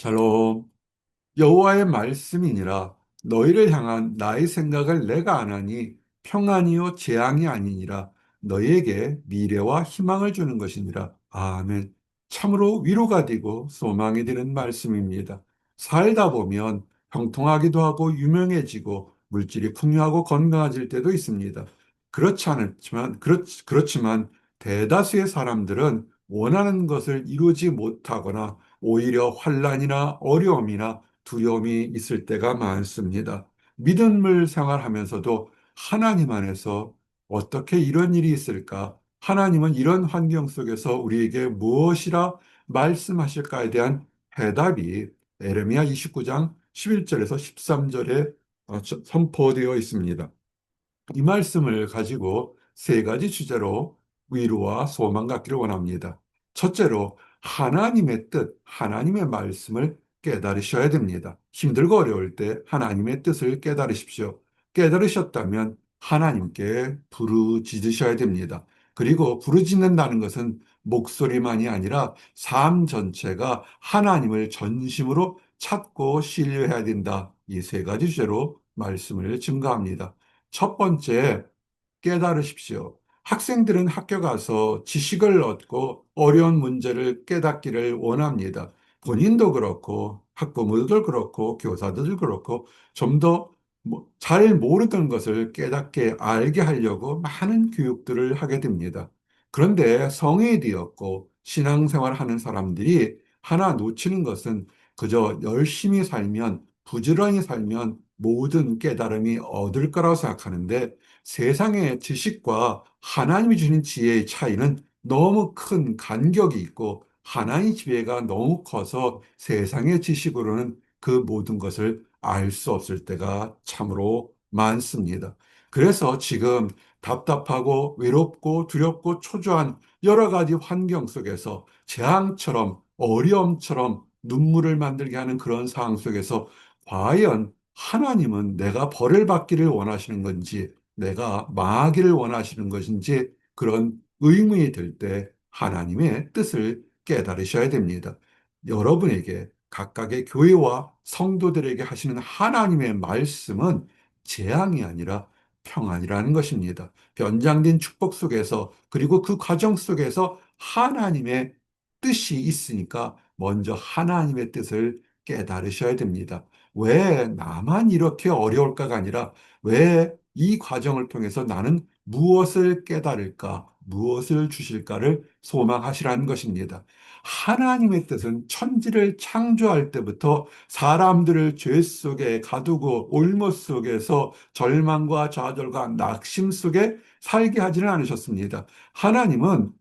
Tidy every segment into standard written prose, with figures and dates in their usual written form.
샬롬. 여호와의 말씀이니라. 너희를 향한 나의 생각을 내가 아나니 평안이요 재앙이 아니니라. 너희에게 미래와 희망을 주는 것이니라. 아멘. 참으로 위로가 되고 소망이 되는 말씀입니다. 살다 보면 형통하기도 하고 유명해지고 물질이 풍요하고 건강해질 때도 있습니다. 그렇지만 대다수의 사람들은 원하는 것을 이루지 못하거나 오히려 환란이나 어려움이나 두려움이 있을 때가 많습니다. 믿음을 생활하면서도 하나님 안에서 어떻게 이런 일이 있을까? 하나님은 이런 환경 속에서 우리에게 무엇이라 말씀하실까에 대한 해답이 에레미야 29장 11절에서 13절에 선포되어 있습니다. 이 말씀을 가지고 세 가지 주제로 위로와 소망 갖기를 원합니다. 첫째로 하나님의 뜻, 하나님의 말씀을 깨달으셔야 됩니다. 힘들고 어려울 때 하나님의 뜻을 깨달으십시오. 깨달으셨다면 하나님께 부르짖으셔야 됩니다. 그리고 부르짖는다는 것은 목소리만이 아니라 삶 전체가 하나님을 전심으로 찾고 신뢰해야 된다. 이 세 가지 주제로 말씀을 증거합니다. 첫 번째, 깨달으십시오. 학생들은 학교 가서 지식을 얻고 어려운 문제를 깨닫기를 원합니다. 본인도 그렇고, 학부모들 그렇고, 교사들 그렇고, 좀 더 잘 모르던 것을 깨닫게 알게 하려고 많은 교육들을 하게 됩니다. 그런데 성인이 되었고, 신앙생활 하는 사람들이 하나 놓치는 것은 그저 열심히 살면, 부지런히 살면 모든 깨달음이 얻을 거라고 생각하는데, 세상의 지식과 하나님이 주신 지혜의 차이는 너무 큰 간격이 있고 하나님의 지혜가 너무 커서 세상의 지식으로는 그 모든 것을 알 수 없을 때가 참으로 많습니다. 그래서 지금 답답하고 외롭고 두렵고 초조한 여러 가지 환경 속에서 재앙처럼 어려움처럼 눈물을 만들게 하는 그런 상황 속에서 과연 하나님은 내가 벌을 받기를 원하시는 건지 내가 망하기를 원하시는 것인지 그런 의문이 들 때 하나님의 뜻을 깨달으셔야 됩니다. 여러분에게 각각의 교회와 성도들에게 하시는 하나님의 말씀은 재앙이 아니라 평안이라는 것입니다. 변장된 축복 속에서 그리고 그 과정 속에서 하나님의 뜻이 있으니까 먼저 하나님의 뜻을 깨달으셔야 됩니다. 왜 나만 이렇게 어려울까가 아니라 왜 이 과정을 통해서 나는 무엇을 깨달을까, 무엇을 주실까를 소망하시라는 것입니다. 하나님의 뜻은 천지를 창조할 때부터 사람들을 죄 속에 가두고 올무 속에서 절망과 좌절과 낙심 속에 살게 하지는 않으셨습니다. 하나님은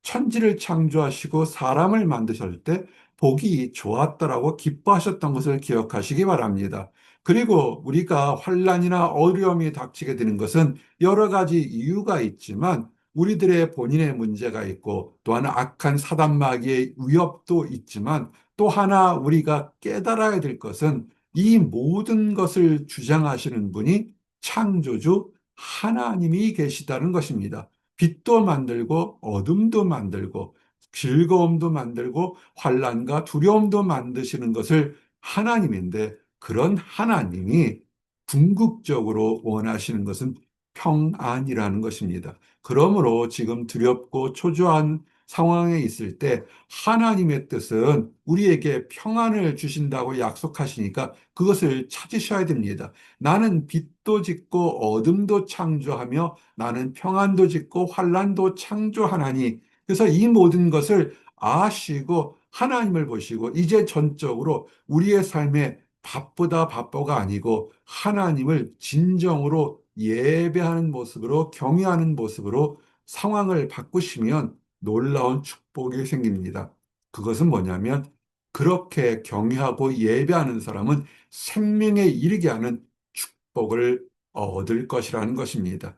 천지를 창조하시고 사람을 만드실 때 보기 좋았더라고 기뻐하셨던 것을 기억하시기 바랍니다. 그리고 우리가 환란이나 어려움이 닥치게 되는 것은 여러 가지 이유가 있지만 우리들의 본인의 문제가 있고 또한 악한 사단 마귀의 위협도 있지만 또 하나 우리가 깨달아야 될 것은 이 모든 것을 주장하시는 분이 창조주 하나님이 계시다는 것입니다. 빛도 만들고 어둠도 만들고 즐거움도 만들고 환란과 두려움도 만드시는 것을 하나님인데 그런 하나님이 궁극적으로 원하시는 것은 평안이라는 것입니다. 그러므로 지금 두렵고 초조한 상황에 있을 때 하나님의 뜻은 우리에게 평안을 주신다고 약속하시니까 그것을 찾으셔야 됩니다. 나는 빛도 짓고 어둠도 창조하며 나는 평안도 짓고 환란도 창조하나니 그래서 이 모든 것을 아시고 하나님을 보시고 이제 전적으로 우리의 삶에 바쁘다 바빠가 아니고 하나님을 진정으로 예배하는 모습으로 경외하는 모습으로 상황을 바꾸시면 놀라운 축복이 생깁니다. 그것은 뭐냐면 그렇게 경외하고 예배하는 사람은 생명에 이르게 하는 축복을 얻을 것이라는 것입니다.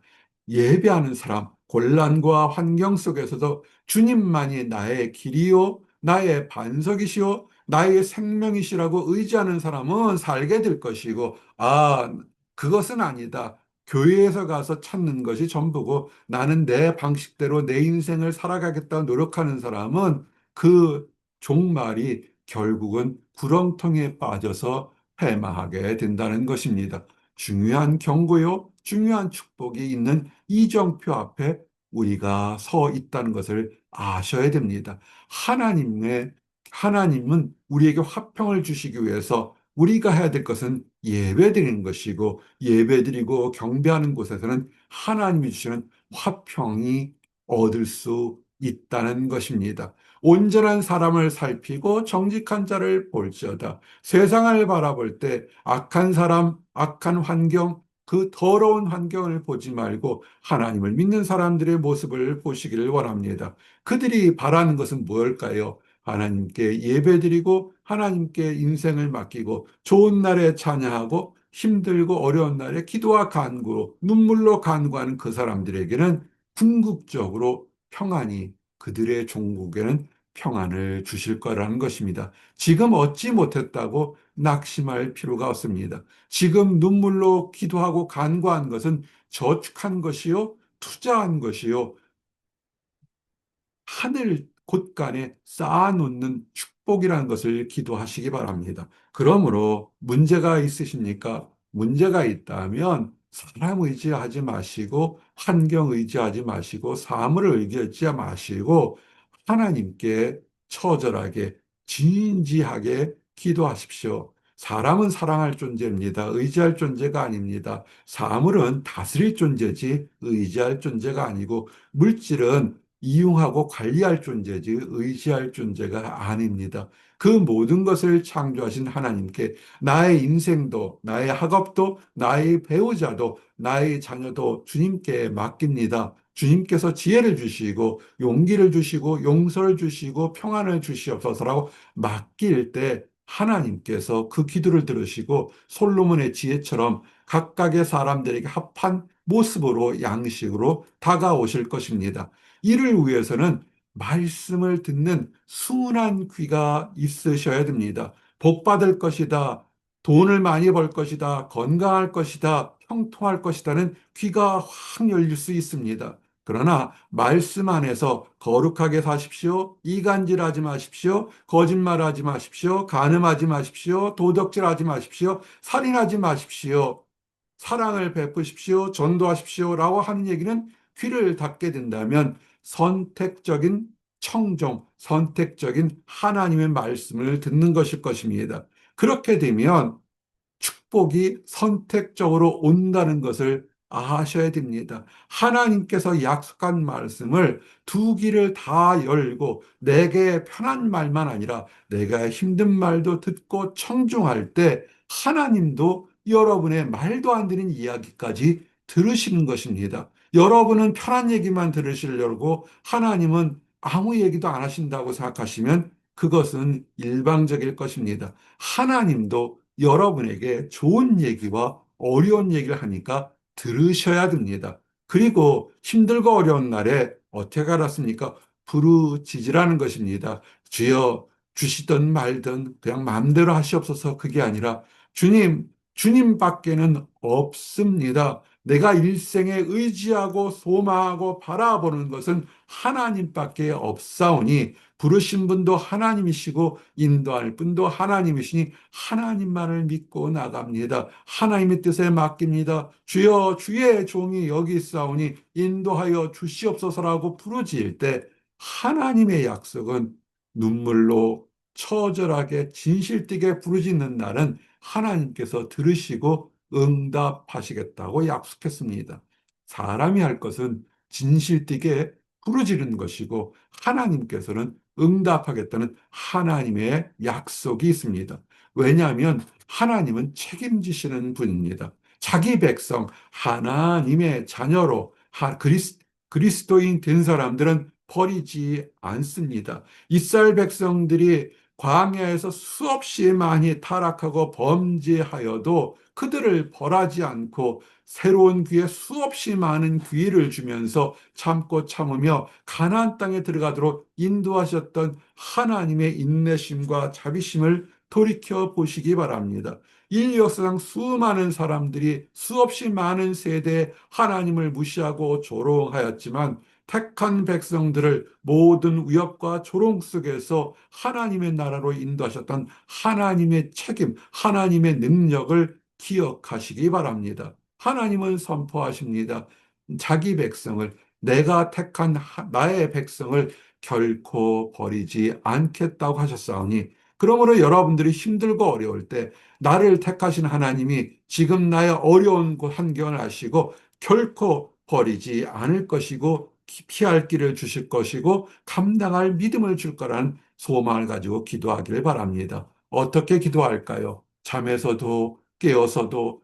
예배하는 사람, 곤란과 환경 속에서도 주님만이 나의 길이요, 나의 반석이시요, 나의 생명이시라고 의지하는 사람은 살게 될 것이고, 그것은 아니다. 교회에서 가서 찾는 것이 전부고 나는 내 방식대로 내 인생을 살아가겠다 노력하는 사람은 그 종말이 결국은 구렁텅이에 빠져서 패망하게 된다는 것입니다. 중요한 경고요, 중요한 축복이 있는 이정표 앞에 우리가 서 있다는 것을 아셔야 됩니다. 하나님은 우리에게 화평을 주시기 위해서 우리가 해야 될 것은 예배드리는 것이고, 예배드리고 경배하는 곳에서는 하나님이 주시는 화평이 얻을 수 있다는 것입니다. 온전한 사람을 살피고 정직한 자를 볼지어다. 세상을 바라볼 때 악한 사람, 악한 환경, 그 더러운 환경을 보지 말고 하나님을 믿는 사람들의 모습을 보시기를 원합니다. 그들이 바라는 것은 무엇일까요? 하나님께 예배드리고 하나님께 인생을 맡기고 좋은 날에 찬양하고 힘들고 어려운 날에 기도와 간구로 눈물로 간구하는 그 사람들에게는 궁극적으로 평안이, 그들의 종국에는 평안을 주실 거라는 것입니다. 지금 얻지 못했다고 낙심할 필요가 없습니다. 지금 눈물로 기도하고 간구한 것은 저축한 것이요, 투자한 것이요, 하늘 곳간에 쌓아놓는 축복이라는 것을 기도하시기 바랍니다. 그러므로 문제가 있으십니까? 문제가 있다면 사람 의지하지 마시고 환경 의지하지 마시고 사물을 의지하지 마시고 하나님께 처절하게 진지하게 기도하십시오. 사람은 사랑할 존재입니다. 의지할 존재가 아닙니다. 사물은 다스릴 존재지 의지할 존재가 아니고, 물질은 이용하고 관리할 존재지 의지할 존재가 아닙니다. 그 모든 것을 창조하신 하나님께 나의 인생도, 나의 학업도, 나의 배우자도, 나의 자녀도 주님께 맡깁니다. 주님께서 지혜를 주시고 용기를 주시고 용서를 주시고 평안을 주시옵소서라고 맡길 때 하나님께서 그 기도를 들으시고 솔로몬의 지혜처럼 각각의 사람들에게 합한 모습으로, 양식으로 다가오실 것입니다. 이를 위해서는 말씀을 듣는 순한 귀가 있으셔야 됩니다. 복 받을 것이다, 돈을 많이 벌 것이다, 건강할 것이다, 형통할 것이다는 귀가 확 열릴 수 있습니다. 그러나 말씀 안에서 거룩하게 사십시오, 이간질하지 마십시오, 거짓말하지 마십시오, 간음하지 마십시오, 도덕질하지 마십시오, 살인하지 마십시오, 사랑을 베푸십시오, 전도하십시오라고 하는 얘기는 귀를 닫게 된다면 선택적인 청종, 선택적인 하나님의 말씀을 듣는 것일 것입니다. 그렇게 되면 축복이 선택적으로 온다는 것을 아셔야 됩니다. 하나님께서 약속한 말씀을 두 귀를 다 열고 내게 편한 말만 아니라 내가 힘든 말도 듣고 청중할 때 하나님도 여러분의 말도 안 되는 이야기까지 들으시는 것입니다. 여러분은 편한 얘기만 들으시려고 하나님은 아무 얘기도 안 하신다고 생각하시면 그것은 일방적일 것입니다. 하나님도 여러분에게 좋은 얘기와 어려운 얘기를 하니까 들으셔야 됩니다. 그리고 힘들고 어려운 날에 어떻게 알았습니까? 부르짖으라는 것입니다. 주여, 주시든 말든 그냥 마음대로 하시옵소서. 그게 아니라 주님, 주님밖에는 없습니다. 내가 일생에 의지하고 소망하고 바라보는 것은 하나님밖에 없사오니, 부르신 분도 하나님이시고 인도할 분도 하나님이시니 하나님만을 믿고 나갑니다. 하나님의 뜻에 맡깁니다. 주여, 주의 종이 여기 있사오니 인도하여 주시옵소서라고 부르짖을 때 하나님의 약속은 눈물로 처절하게 진실되게 부르짖는 날은 하나님께서 들으시고 응답하시겠다고 약속했습니다. 사람이 할 것은 진실되게 부르짖는 것이고 하나님께서는 응답하겠다는 하나님의 약속이 있습니다. 왜냐하면 하나님은 책임지시는 분입니다. 자기 백성, 하나님의 자녀로 그리스도인 된 사람들은 버리지 않습니다. 이스라엘 백성들이 광야에서 수없이 많이 타락하고 범죄하여도 그들을 벌하지 않고 새로운 기회, 수없이 많은 기회를 주면서 참고 참으며 가나안 땅에 들어가도록 인도하셨던 하나님의 인내심과 자비심을 돌이켜 보시기 바랍니다. 인류 역사상 수많은 사람들이 수없이 많은 세대에 하나님을 무시하고 조롱하였지만 택한 백성들을 모든 위협과 조롱 속에서 하나님의 나라로 인도하셨던 하나님의 책임, 하나님의 능력을 기억하시기 바랍니다. 하나님은 선포하십니다. 자기 백성을, 내가 택한 나의 백성을 결코 버리지 않겠다고 하셨사오니, 그러므로 여러분들이 힘들고 어려울 때 나를 택하신 하나님이 지금 나의 어려운 환경을 아시고 결코 버리지 않을 것이고 피할 길을 주실 것이고 감당할 믿음을 줄 거라는 소망을 가지고 기도하기를 바랍니다. 어떻게 기도할까요? 잠에서도 깨어서도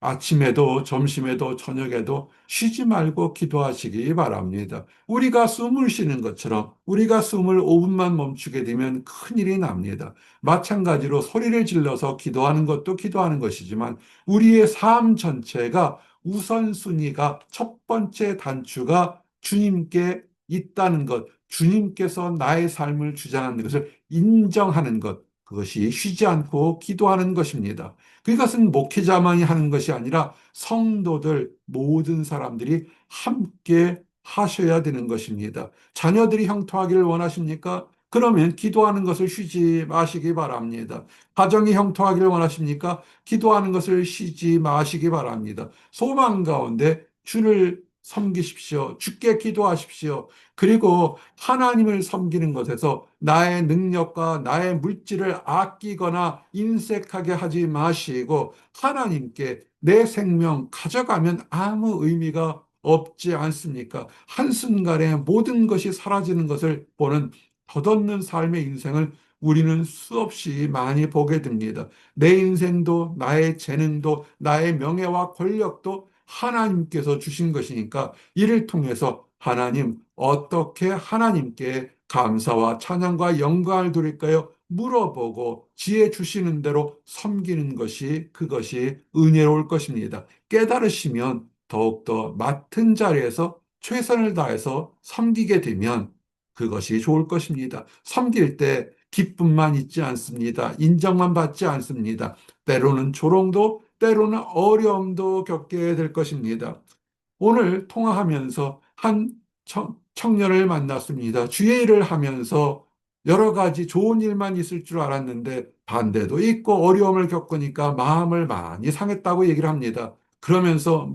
아침에도 점심에도 저녁에도 쉬지 말고 기도하시기 바랍니다. 우리가 숨을 쉬는 것처럼 우리가 숨을 5분만 멈추게 되면 큰일이 납니다. 마찬가지로 소리를 질러서 기도하는 것도 기도하는 것이지만 우리의 삶 전체가 우선순위가 첫 번째 단추가 주님께 있다는 것, 주님께서 나의 삶을 주장하는 것을 인정하는 것, 그것이 쉬지 않고 기도하는 것입니다. 그것은 목회자만이 하는 것이 아니라 성도들 모든 사람들이 함께 하셔야 되는 것입니다. 자녀들이 형통하기를 원하십니까? 그러면 기도하는 것을 쉬지 마시기 바랍니다. 가정이 형통하기를 원하십니까? 기도하는 것을 쉬지 마시기 바랍니다. 소망 가운데 주를 섬기십시오. 주께 기도하십시오. 그리고 하나님을 섬기는 것에서 나의 능력과 나의 물질을 아끼거나 인색하게 하지 마시고 하나님께 내 생명 가져가면 아무 의미가 없지 않습니까? 한순간에 모든 것이 사라지는 것을 보는 덧없는 삶의 인생을 우리는 수없이 많이 보게 됩니다. 내 인생도 나의 재능도 나의 명예와 권력도 하나님께서 주신 것이니까 이를 통해서 하나님 어떻게 하나님께 감사와 찬양과 영광을 드릴까요? 물어보고 지혜 주시는 대로 섬기는 것이 그것이 은혜로울 것입니다. 깨달으시면 더욱더 맡은 자리에서 최선을 다해서 섬기게 되면 그것이 좋을 것입니다. 섬길 때 기쁨만 있지 않습니다. 인정만 받지 않습니다. 때로는 조롱도, 때로는 어려움도 겪게 될 것입니다. 오늘 통화하면서 한 청년을 만났습니다. 주의 일을 하면서 여러 가지 좋은 일만 있을 줄 알았는데 반대도 있고 어려움을 겪으니까 마음을 많이 상했다고 얘기를 합니다. 그러면서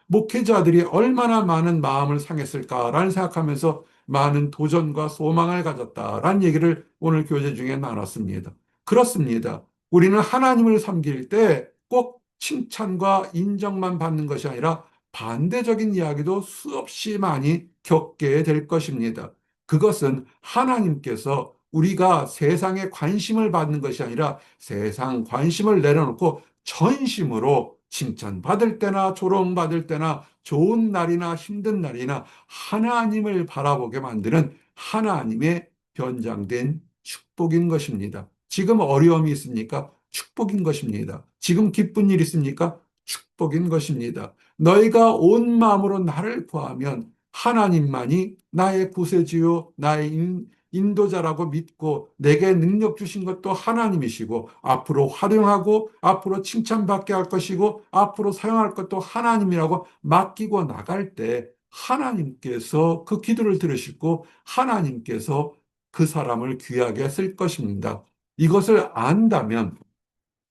목회자들이 얼마나 많은 마음을 상했을까라는 생각하면서 많은 도전과 소망을 가졌다라는 얘기를 오늘 교제 중에 나눴습니다. 그렇습니다. 우리는 하나님을 섬길 때 꼭 칭찬과 인정만 받는 것이 아니라 반대적인 이야기도 수없이 많이 겪게 될 것입니다. 그것은 하나님께서 우리가 세상에 관심을 받는 것이 아니라 세상 관심을 내려놓고 전심으로 칭찬받을 때나 조롱받을 때나 좋은 날이나 힘든 날이나 하나님을 바라보게 만드는 하나님의 변장된 축복인 것입니다. 지금 어려움이 있습니까? 축복인 것입니다. 지금 기쁜 일 있습니까? 축복인 것입니다. 너희가 온 마음으로 나를 구하면 하나님만이 나의 구세주요 나의 인도자라고 믿고 내게 능력 주신 것도 하나님이시고 앞으로 활용하고 앞으로 칭찬받게 할 것이고 앞으로 사용할 것도 하나님이라고 맡기고 나갈 때 하나님께서 그 기도를 들으시고 하나님께서 그 사람을 귀하게 쓸 것입니다. 이것을 안다면,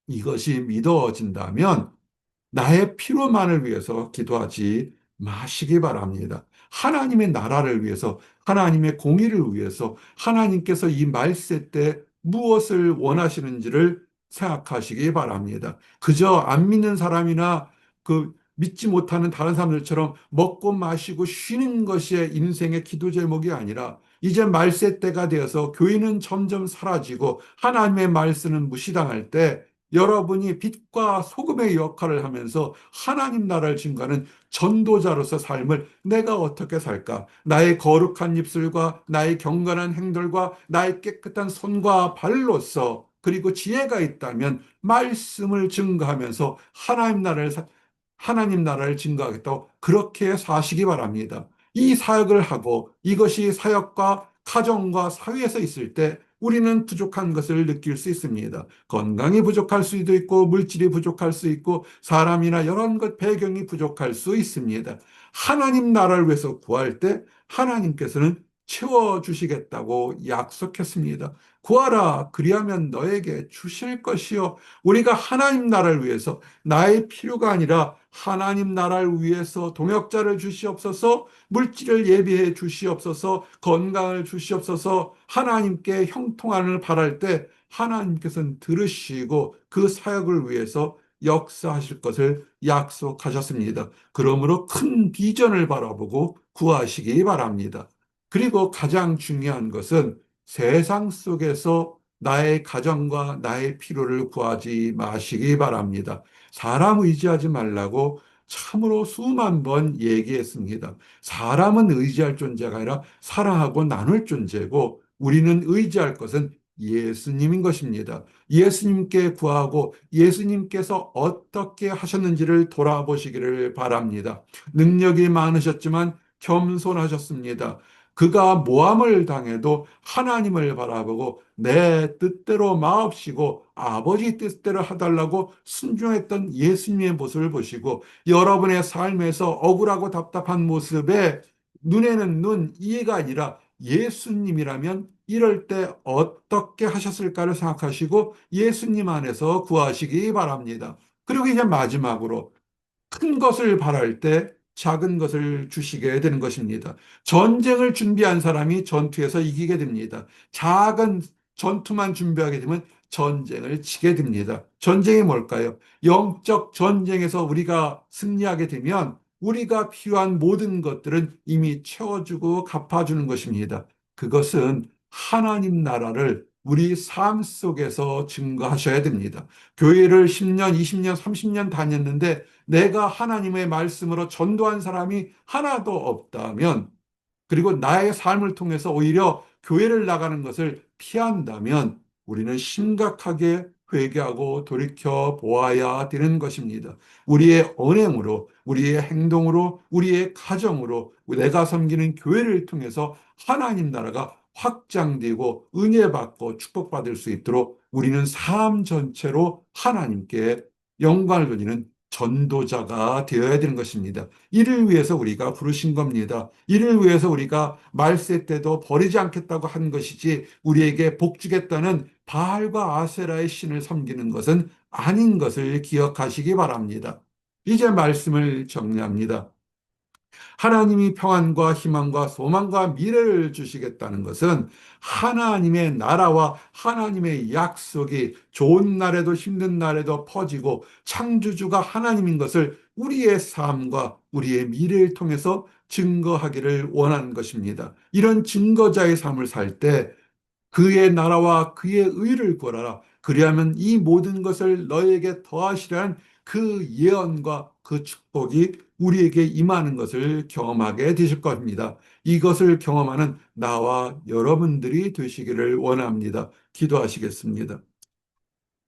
이것이 믿어진다면 나의 피로만을 위해서 기도하지 마시기 바랍니다. 하나님의 나라를 위해서, 하나님의 공의를 위해서, 하나님께서 이 말세 때 무엇을 원하시는지를 생각하시기 바랍니다. 그저 안 믿는 사람이나 믿지 못하는 다른 사람들처럼 먹고 마시고 쉬는 것이 인생의 기도 제목이 아니라 이제 말세 때가 되어서 교회는 점점 사라지고 하나님의 말씀은 무시당할 때 여러분이 빛과 소금의 역할을 하면서 하나님 나라를 증거하는 전도자로서 삶을 내가 어떻게 살까? 나의 거룩한 입술과 나의 경건한 행동과 나의 깨끗한 손과 발로서 그리고 지혜가 있다면 말씀을 증거하면서 하나님 나라를 증거하겠다고 그렇게 사시기 바랍니다. 이 사역을 하고 이것이 사역과 가정과 사회에서 있을 때 우리는 부족한 것을 느낄 수 있습니다. 건강이 부족할 수도 있고 물질이 부족할 수 있고 사람이나 여러 것 배경이 부족할 수 있습니다. 하나님 나라를 위해서 구할 때 하나님께서는 채워주시겠다고 약속했습니다. 구하라, 그리하면 너에게 주실 것이요. 우리가 하나님 나라를 위해서 나의 필요가 아니라 하나님 나라를 위해서 동역자를 주시옵소서, 물질을 예비해 주시옵소서, 건강을 주시옵소서, 하나님께 형통함을 바랄 때 하나님께서는 들으시고 그 사역을 위해서 역사하실 것을 약속하셨습니다. 그러므로 큰 비전을 바라보고 구하시기 바랍니다. 그리고 가장 중요한 것은 세상 속에서 나의 가정과 나의 필요를 구하지 마시기 바랍니다. 사람 의지하지 말라고 참으로 수만 번 얘기했습니다. 사람은 의지할 존재가 아니라 사랑하고 나눌 존재고, 우리는 의지할 것은 예수님인 것입니다. 예수님께 구하고 예수님께서 어떻게 하셨는지를 돌아보시기를 바랍니다. 능력이 많으셨지만 겸손하셨습니다. 그가 모함을 당해도 하나님을 바라보고 내 뜻대로 마옵시고 아버지 뜻대로 해달라고 순종했던 예수님의 모습을 보시고, 여러분의 삶에서 억울하고 답답한 모습에 눈에는 눈, 이해가 아니라 예수님이라면 이럴 때 어떻게 하셨을까를 생각하시고 예수님 안에서 구하시기 바랍니다. 그리고 이제 마지막으로 큰 것을 바랄 때 작은 것을 주시게 되는 것입니다. 전쟁을 준비한 사람이 전투에서 이기게 됩니다. 작은 전투만 준비하게 되면 전쟁을 지게 됩니다. 전쟁이 뭘까요? 영적 전쟁에서 우리가 승리하게 되면 우리가 필요한 모든 것들은 이미 채워주고 갚아주는 것입니다. 그것은 하나님 나라를 우리 삶 속에서 증거하셔야 됩니다. 교회를 10년, 20년, 30년 다녔는데 내가 하나님의 말씀으로 전도한 사람이 하나도 없다면, 그리고 나의 삶을 통해서 오히려 교회를 나가는 것을 피한다면 우리는 심각하게 회개하고 돌이켜 보아야 되는 것입니다. 우리의 언행으로, 우리의 행동으로, 우리의 가정으로, 내가 섬기는 교회를 통해서 하나님 나라가 확장되고 은혜받고 축복받을 수 있도록 우리는 삶 전체로 하나님께 영광을 돌리는 전도자가 되어야 되는 것입니다. 이를 위해서 우리가 부르신 겁니다. 이를 위해서 우리가 말세 때도 버리지 않겠다고 한 것이지, 우리에게 복 주겠다는 바알과 아세라의 신을 섬기는 것은 아닌 것을 기억하시기 바랍니다. 이제 말씀을 정리합니다. 하나님이 평안과 희망과 소망과 미래를 주시겠다는 것은 하나님의 나라와 하나님의 약속이 좋은 날에도 힘든 날에도 퍼지고 창조주가 하나님인 것을 우리의 삶과 우리의 미래를 통해서 증거하기를 원하는 것입니다. 이런 증거자의 삶을 살 때 그의 나라와 그의 의를 구하라. 그리하면 이 모든 것을 너에게 더하시라는 그 예언과 그 축복이 우리에게 임하는 것을 경험하게 되실 겁니다. 이것을 경험하는 나와 여러분들이 되시기를 원합니다. 기도하시겠습니다.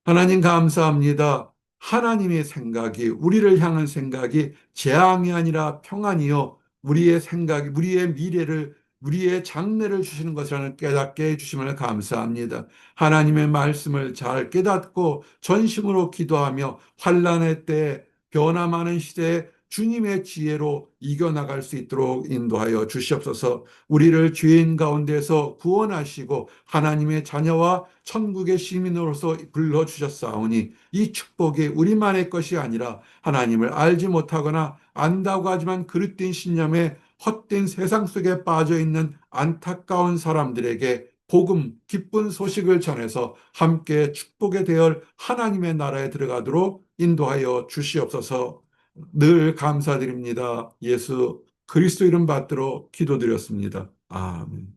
하나님 감사합니다. 하나님의 생각이, 우리를 향한 생각이 재앙이 아니라 평안이요, 우리의 생각이 우리의 미래를, 우리의 장래를 주시는 것이라는 깨닫게 해주심을 감사합니다. 하나님의 말씀을 잘 깨닫고 전심으로 기도하며 환난의 때, 변화 많은 시대에 주님의 지혜로 이겨나갈 수 있도록 인도하여 주시옵소서. 우리를 죄인 가운데서 구원하시고 하나님의 자녀와 천국의 시민으로서 불러주셨사오니, 이 축복이 우리만의 것이 아니라 하나님을 알지 못하거나 안다고 하지만 그릇된 신념에 헛된 세상 속에 빠져있는 안타까운 사람들에게 복음, 기쁜 소식을 전해서 함께 축복의 대열 하나님의 나라에 들어가도록 인도하여 주시옵소서. 늘 감사드립니다. 예수 그리스도 이름 받들어 기도드렸습니다. 아멘.